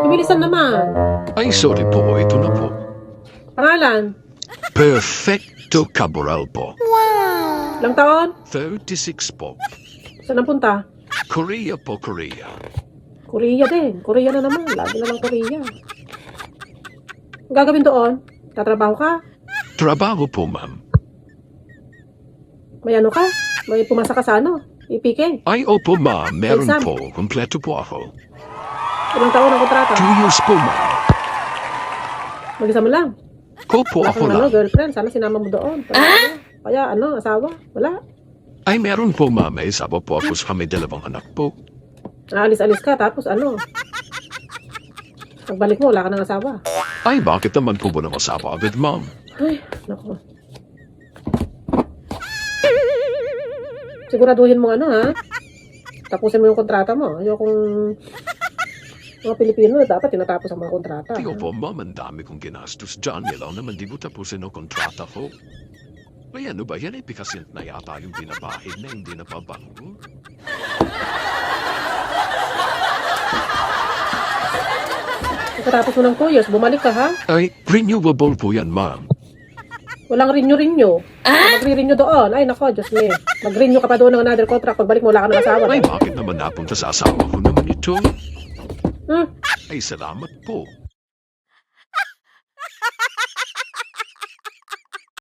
Bilisan naman. Ay, sorry po. Ito na po. Pangalan? Perfecto Cabral po. Ilang taon? 36 po. Saan ang punta? Korea po, Korea. Korea din. Korea na naman. Lagi na lang Korea. Ang gagawin doon? Tatrabaho ka? Trabaho po, ma'am. May ano ka? May pumasa ka sa ano? IPK? Ay, opo, ma'am. Meron Exam. po. Kompleto po ako. Ilang taon ang kontrata? 2 years po, ma'am. Mag-isa mo lang. Opo, Wala ako kang ano, lang. girlfriend. Sana sinama mo doon. Kaya ano, asawa? Wala. Ay, meron po, ma'am. May asawa po ako sa may dalawang anak po. Aalis-alis ka, tapos ano? Pagbalik mo, wala ka ng asawa. Ay, bakit naman po ba ng asawa agad, ma'am? Ay, naku. Siguraduhin mo ano, ha? Tapusin mo yung kontrata mo. Ayokong mga Pilipino, dapat tinatapos ang mga kontrata. Tiyo po, ma'am, ang dami kong ginastos dyan. Yan naman di mo tapusin ang kontrata ko. Ay, ano ba yan? Ipikasint na yata yung binabahid na hindi na pabango. Pagkatapos mo ng 2 years, bumalik ka, ha? Ay, renewable po yan, ma'am. Walang renew-renew. Magre-renew doon. Ay, nako, Diyos me. Mag-renew ka pa doon ng another contract. Pagbalik mo, wala ka ng asawa. Ay, bakit naman napunta sa asawa ko naman ito? Hmm? Ay, salamat po.